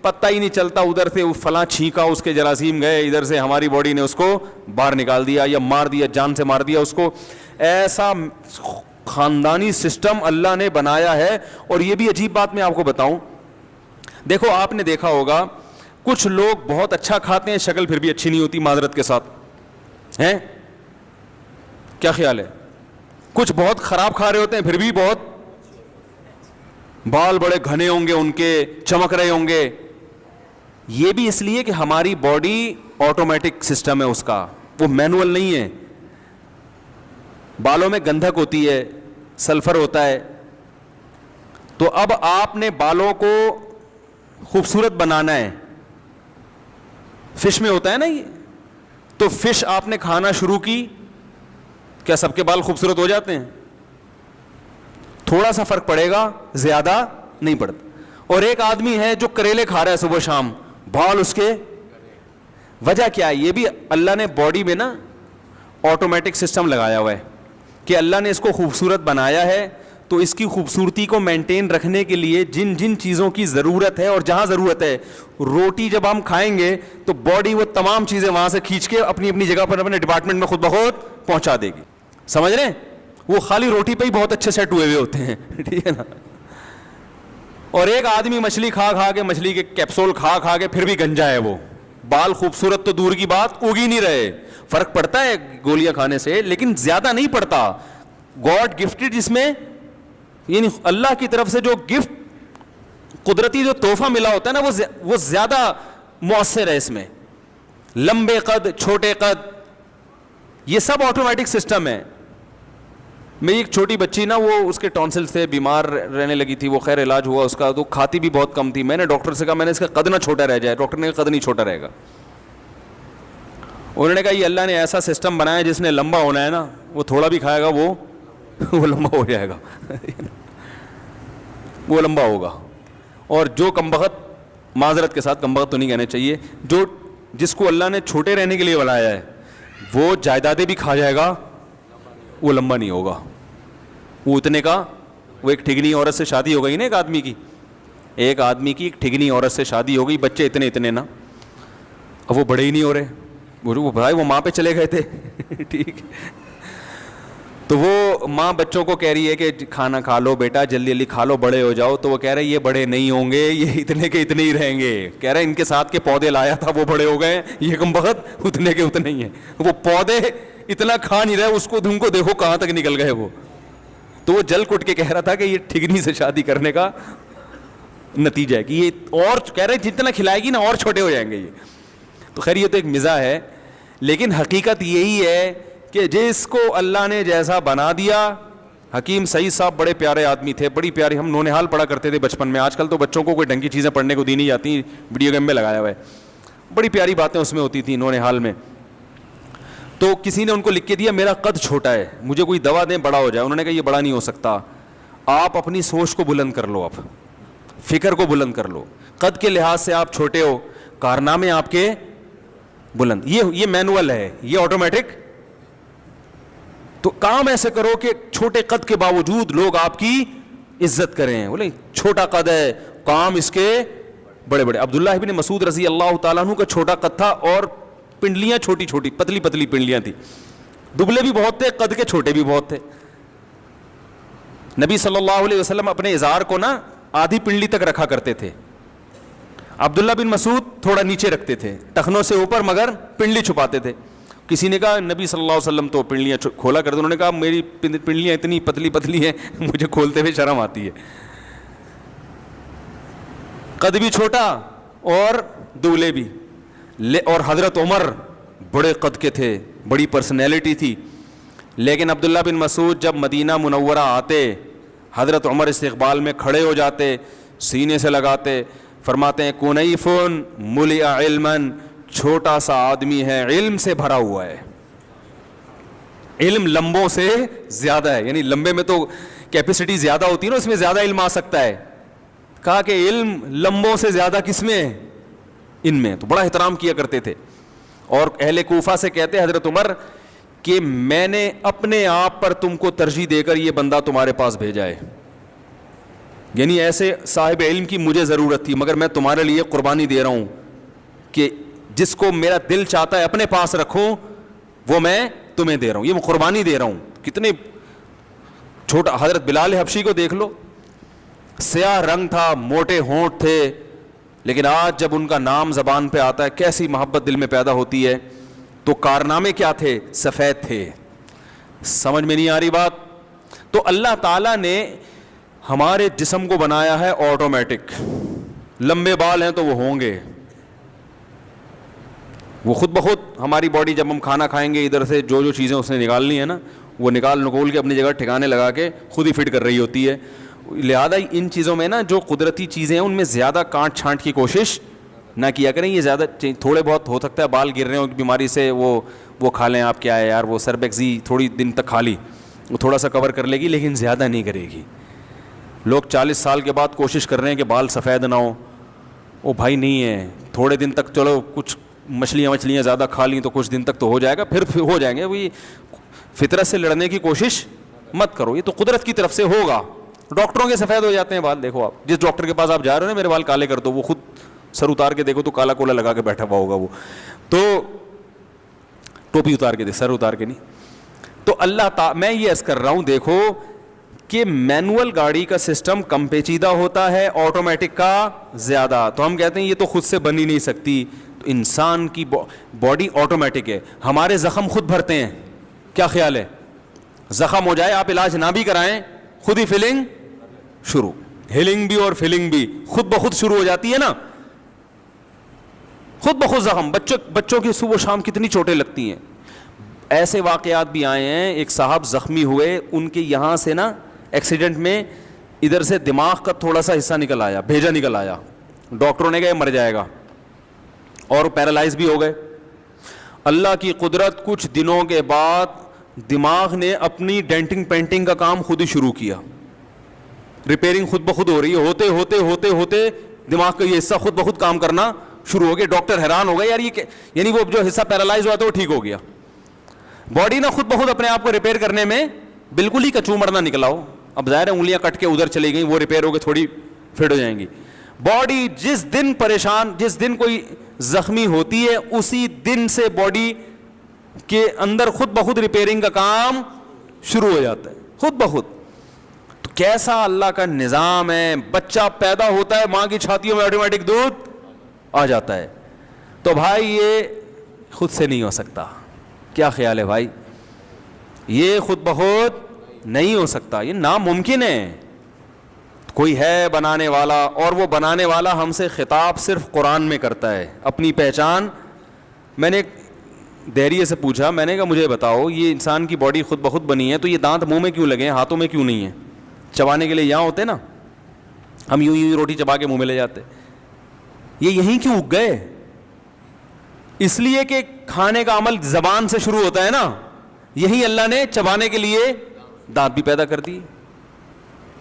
پتہ ہی نہیں چلتا ادھر سے فلاں چھینکا, اس کے جراثیم گئے, ادھر سے ہماری باڈی نے اس کو باہر نکال دیا یا مار دیا, جان سے مار دیا اس کو. ایسا خاندانی سسٹم اللہ نے بنایا ہے. اور یہ بھی عجیب بات میں آپ کو بتاؤں, دیکھو آپ نے دیکھا ہوگا کچھ لوگ بہت اچھا کھاتے ہیں, شکل پھر بھی اچھی نہیں ہوتی, معذرت کے ساتھ ہیں, کیا خیال ہے؟ کچھ بہت خراب کھا رہے ہوتے ہیں, پھر بھی بہت, بال بڑے گھنے ہوں گے ان کے, چمک رہے ہوں گے. یہ بھی اس لیے کہ ہماری باڈی آٹومیٹک سسٹم ہے اس کا, وہ مینوئل نہیں ہے. بالوں میں گندھک ہوتی ہے, سلفر ہوتا ہے, تو اب آپ نے بالوں کو خوبصورت بنانا ہے, فش میں ہوتا ہے نا یہ, تو فش آپ نے کھانا شروع کی, کیا سب کے بال خوبصورت ہو جاتے ہیں؟ تھوڑا سا فرق پڑے گا, زیادہ نہیں پڑتا. اور ایک آدمی ہے جو کریلے کھا رہا ہے صبح شام, بال اس کے, وجہ کیا ہے؟ یہ بھی اللہ نے باڈی میں نا آٹومیٹک سسٹم لگایا ہوا ہے کہ اللہ نے اس کو خوبصورت بنایا ہے, تو اس کی خوبصورتی کو مینٹین رکھنے کے لیے جن جن چیزوں کی ضرورت ہے, اور جہاں ضرورت ہے, روٹی جب ہم کھائیں گے تو باڈی وہ تمام چیزیں وہاں سے کھینچ کے اپنی اپنی جگہ پر اپنے ڈپارٹمنٹ میں خود بخود پہنچا دے گی. سمجھ رہے ہیں؟ وہ خالی روٹی پہ ہی بہت اچھے سیٹ ہوئے ہوتے ہیں, ٹھیک ہے نا. اور ایک آدمی مچھلی کھا کھا کے, مچھلی کے کیپسول کھا کھا کے پھر بھی گنجا ہے, وہ بال خوبصورت تو دور کی بات, اگ ہی نہیں رہے. فرق پڑتا ہے گولیاں کھانے سے, لیکن زیادہ نہیں پڑتا. گاڈ گفٹڈ, جس میں یعنی اللہ کی طرف سے جو گفٹ, قدرتی جو تحفہ ملا ہوتا ہے نا, وہ زیادہ مؤثر ہے اس میں. لمبے قد, چھوٹے قد, یہ سب آٹومیٹک سسٹم ہے. میری ایک چھوٹی بچی نا, وہ اس کے ٹونسلز تھے, بیمار رہنے لگی تھی, وہ خیر علاج ہوا اس کا, تو کھاتی بھی بہت کم تھی. میں نے ڈاکٹر سے کہا, میں نے اس کا قد نہ چھوٹا رہ جائے. ڈاکٹر نے کہا قد نہیں چھوٹا رہے گا. انہوں نے کہا یہ اللہ نے ایسا سسٹم بنایا جس نے لمبا ہونا ہے نا, وہ تھوڑا بھی کھائے گا وہ لمبا ہو جائے گا, وہ لمبا ہوگا. اور جو کمبخت, معذرت کے ساتھ کمبخت تو نہیں کہنے چاہیے, جو جس کو اللہ نے چھوٹے رہنے کے لیے بنایا ہے, وہ جائیدادیں بھی کھا جائے گا, وہ لمبا نہیں ہوگا. وہ اتنے کا, وہ ایک ٹھگنی عورت سے شادی ہو گئی نا, ایک آدمی کی ایک ٹھگنی عورت سے شادی ہو گئی, بچے اتنے نا, اب وہ بڑے ہی نہیں ہو رہے. وہ بھائی وہ ماں پہ چلے گئے تھے, ٹھیک. تو وہ ماں بچوں کو کہہ رہی ہے کہ کھانا کھا لو بیٹا, جلدی جلدی کھا لو, بڑے ہو جاؤ. تو وہ کہہ رہے یہ بڑے نہیں ہوں گے, یہ اتنے کے اتنے ہی رہیں گے. کہہ رہے ان کے ساتھ کے پودے لایا تھا, وہ بڑے ہو گئے, یہ کمبخت اتنے کے اتنے ہی ہیں. وہ پودے اتنا کھا نہیں رہے, اس کو تم کو دیکھو کہاں تک نکل گئے وہ. تو وہ جل کٹ کے کہہ رہا تھا کہ یہ ٹھگنی سے شادی کرنے کا نتیجہ ہے کہ یہ, اور کہہ رہے جتنا کھلائے گی نا اور چھوٹے ہو جائیں گے یہ. تو خیر یہ تو ایک مزاح ہے, لیکن حقیقت یہی ہے کہ جس کو اللہ نے جیسا بنا دیا. حکیم سعید صاحب بڑے پیارے آدمی تھے, بڑی پیاری, ہم نونہال پڑھا کرتے تھے بچپن میں. آج کل تو بچوں کو کوئی ڈھنگ کی چیزیں پڑھنے کو دی نہیں جاتی, ویڈیو گیم میں لگایا ہوا ہے. بڑی پیاری باتیں اس میں ہوتی تھیں نونہال میں. تو کسی نے ان کو لکھ کے دیا میرا قد چھوٹا ہے, مجھے کوئی دوا دیں بڑا ہو جائے. انہوں نے کہا یہ بڑا نہیں ہو سکتا, آپ اپنی سوچ کو بلند کر لو, آپ فکر کو بلند کر لو. قد کے لحاظ سے آپ چھوٹے ہو, کارنامے آپ کے بلند. یہ مینوئل ہے, یہ آٹومیٹک. تو کام ایسے کرو کہ چھوٹے قد کے باوجود لوگ آپ کی عزت کریں. بولے چھوٹا قد ہے, کام اس کے بڑے بڑے. عبداللہ ابن مسعود رضی اللہ تعالیٰ عنہ کا چھوٹا قد تھا, اور پنڈلیاں چھوٹی چھوٹی پتلی پتلی پنڈلیاں تھیں. دبلے بھی بہت تھے, قد کے چھوٹے بھی بہت تھے. نبی صلی اللہ علیہ وسلم اپنے ازار کو نا آدھی پنڈلی تک رکھا کرتے تھے. عبداللہ بن مسعود تھوڑا نیچے رکھتے تھے, ٹخنوں سے اوپر, مگر پنڈلی چھپاتے تھے. کسی نے کہا نبی صلی اللہ علیہ وسلم تو پنڈلیاں کھولا کرتے. انہوں نے کہا میری پنڈلیاں اتنی پتلی پتلی ہیں, مجھے کھولتے ہوئے شرم آتی ہے. قد بھی چھوٹا اور دولے بھی. اور حضرت عمر بڑے قد کے تھے, بڑی پرسنالٹی تھی. لیکن عبداللہ بن مسعود جب مدینہ منورہ آتے, حضرت عمر استقبال میں کھڑے ہو جاتے, سینے سے لگاتے, فرماتے ہیں کنیفن ملئ علما, چھوٹا سا آدمی ہے, علم سے بھرا ہوا ہے. علم لمبوں سے زیادہ ہے, یعنی لمبے میں تو کیپیسٹی زیادہ ہوتی ہے نا, اس میں زیادہ علم آ سکتا ہے. کہا کہ علم لمبوں سے زیادہ کس میں ہے؟ ان میں. تو بڑا احترام کیا کرتے تھے. اور اہل کوفہ سے کہتے حضرت عمر کہ میں نے اپنے آپ پر تم کو ترجیح دے کر یہ بندہ تمہارے پاس بھیجا ہے, یعنی ایسے صاحب علم کی مجھے ضرورت تھی, مگر میں تمہارے لیے قربانی دے رہا ہوں کہ جس کو میرا دل چاہتا ہے اپنے پاس رکھوں وہ میں تمہیں دے رہا ہوں, یہ میں قربانی دے رہا ہوں. کتنے چھوٹا. حضرت بلال حبشی کو دیکھ لو, سیاہ رنگ تھا, موٹے ہونٹ تھے, لیکن آج جب ان کا نام زبان پہ آتا ہے کیسی محبت دل میں پیدا ہوتی ہے. تو کارنامے کیا تھے؟ سفید تھے. سمجھ میں نہیں آ رہی بات؟ تو اللہ تعالیٰ نے ہمارے جسم کو بنایا ہے آٹومیٹک. لمبے بال ہیں تو وہ ہوں گے, وہ خود بخود ہماری باڈی جب ہم کھانا کھائیں گے ادھر سے جو چیزیں اس نے نکالنی ہے نا وہ نکول کے اپنی جگہ ٹھکانے لگا کے خود ہی فٹ کر رہی ہوتی ہے. لہذا ان چیزوں میں نا جو قدرتی چیزیں ہیں ان میں زیادہ کانٹ چھانٹ کی کوشش نہ کیا کریں. یہ زیادہ تھوڑے بہت ہو سکتا ہے بال گر رہے ہوں بیماری سے, وہ کھا لیں آپ, کیا ہے یار وہ سربیکزی تھوڑی دن تک کھا لی, وہ تھوڑا سا کور کر لے گی لیکن زیادہ نہیں کرے گی. لوگ 40 سال کے بعد کوشش کر رہے ہیں کہ بال سفید نہ ہو. وہ بھائی نہیں ہے, تھوڑے دن تک چلو کچھ مچھلیاں زیادہ کھا لیں تو کچھ دن تک تو ہو جائے گا, پھر ہو جائیں گے. وہی فطرت سے لڑنے کی کوشش مت کرو, یہ تو قدرت کی طرف سے ہوگا. ڈاکٹروں کے سفید ہو جاتے ہیں بال, دیکھو آپ جس ڈاکٹر کے پاس آپ جا رہے ہو نا میرے بال کالے کر دو, وہ خود سر اتار کے دیکھو تو کالا کولا لگا کے بیٹھا ہوا ہوگا وہ, تو ٹوپی اتار کے سر اتار کے نہیں. تو میں یہ عرض کر رہا ہوں دیکھو کہ مینول گاڑی کا سسٹم کم پیچیدہ ہوتا ہے, آٹومیٹک کا زیادہ. تو ہم کہتے ہیں یہ تو خود سے بن ہی نہیں سکتی. تو انسان کی باڈی آٹومیٹک ہے, ہمارے زخم خود بھرتے ہیں. کیا خیال ہے؟ زخم ہو جائے آپ علاج نہ بھی کرائیں خود ہی فیلنگ شروع, ہیلنگ بھی اور فیلنگ بھی خود بخود شروع ہو جاتی ہے نا, خود بخود زخم. بچوں کی صبح شام کتنی چوٹیں لگتی ہیں. ایسے واقعات بھی آئے ہیں, ایک صاحب زخمی ہوئے, ان کے یہاں سے نا ایکسیڈنٹ میں ادھر سے دماغ کا تھوڑا سا حصہ نکل آیا, بھیجا نکل آیا. ڈاکٹروں نے کہا مر جائے گا, اور پیرالائز بھی ہو گئے. اللہ کی قدرت, کچھ دنوں کے بعد دماغ نے اپنی ڈینٹنگ پینٹنگ کا کام خود ہی شروع کیا. ریپیئرنگ خود بخود ہو رہی ہے, ہوتے ہوتے ہوتے ہوتے دماغ کا یہ حصہ خود بخود کام کرنا شروع ہو گیا. ڈاکٹر حیران ہو گئے یار یہ یعنی وہ جو حصہ پیرالائز ہوا تھا وہ ٹھیک ہو گیا. باڈی نا خود بخود اپنے آپ کو ریپیئر کرنے میں بالکل ہی کچومر نہ نکلا ہو. اب ظاہر ہے انگلیاں کٹ کے ادھر چلی گئیں, وہ ریپیئر ہو کے تھوڑی فٹ ہو جائیں گی. باڈی جس دن پریشان, جس دن کوئی زخمی ہوتی ہے اسی دن سے باڈی کے اندر خود بخود ریپیئرنگ کا کام شروع ہو جاتا ہے خود بخود. تو کیسا اللہ کا نظام ہے. بچہ پیدا ہوتا ہے ماں کی چھاتیوں میں آٹومیٹک دودھ آ جاتا ہے. تو بھائی یہ خود سے نہیں ہو سکتا. کیا خیال ہے بھائی؟ یہ خود بخود نہیں ہو سکتا, یہ ناممکن ہے. کوئی ہے بنانے والا, اور وہ بنانے والا ہم سے خطاب صرف قرآن میں کرتا ہے. اپنی پہچان, میں نے دہریے سے پوچھا, میں نے کہا مجھے بتاؤ یہ انسان کی باڈی خود بخود بنی ہے تو یہ دانت منہ میں کیوں لگے ہیں, ہاتھوں میں کیوں نہیں ہیں؟ چبانے کے لیے یہاں ہوتے نا, ہم یوں یوں روٹی چبا کے منہ میں لے جاتے. یہ یہیں کیوں اگ گئے؟ اس لیے کہ کھانے کا عمل زبان سے شروع ہوتا ہے نا, یہی اللہ نے چبانے کے لیے دانت بھی پیدا کر دیے,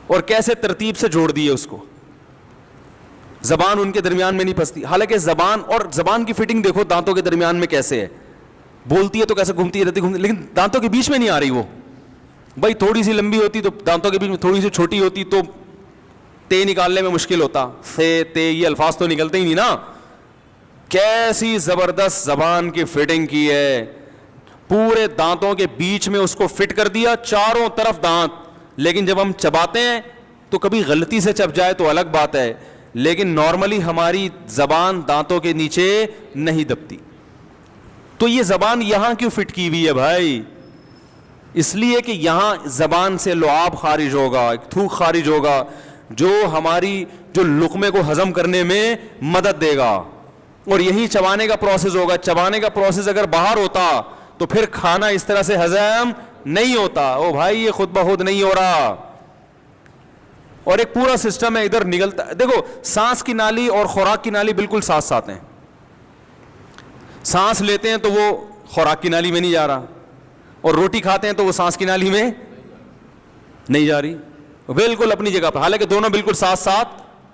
اور کیسے ترتیب سے جوڑ دیے اس کو. زبان ان کے درمیان میں نہیں پھنستی, حالانکہ زبان اور زبان کی فٹنگ دیکھو دانتوں کے درمیان میں کیسے ہے. بولتی ہے تو کیسے گھومتی رہتی, لیکن دانتوں کے بیچ میں نہیں آ رہی. وہ بھائی تھوڑی سی لمبی ہوتی تو دانتوں کے بیچ میں, تھوڑی سی چھوٹی ہوتی تو تے نکالنے میں مشکل ہوتا. سے تے یہ الفاظ تو نکلتے ہی نہیں نا. کیسی زبردست زبان کی فٹنگ کی ہے, پورے دانتوں کے بیچ میں اس کو فٹ کر دیا, چاروں طرف دانت. لیکن جب ہم چباتے ہیں تو کبھی غلطی سے چب جائے تو الگ بات ہے, لیکن نارملی ہماری زبان دانتوں کے نیچے نہیں دبتی. تو یہ زبان یہاں کیوں فٹ کی ہوئی ہے بھائی؟ اس لیے کہ یہاں زبان سے لعاب خارج ہوگا, تھوک خارج ہوگا, جو ہماری جو لقمے کو ہضم کرنے میں مدد دے گا, اور یہی چبانے کا پروسیس ہوگا. چبانے کا پروسیس اگر باہر ہوتا تو پھر کھانا اس طرح سے ہضم نہیں ہوتا. او بھائی یہ خود بخود نہیں ہو رہا, اور ایک پورا سسٹم ہے ادھر نگلتا. دیکھو سانس کی نالی اور خوراک کی نالی بالکل ساتھ ساتھ ہیں. سانس لیتے ہیں تو وہ خوراک کی نالی میں نہیں جا رہا, اور روٹی کھاتے ہیں تو وہ سانس کی نالی میں نہیں جا رہی, بالکل اپنی جگہ پر, حالانکہ دونوں بالکل ساتھ ساتھ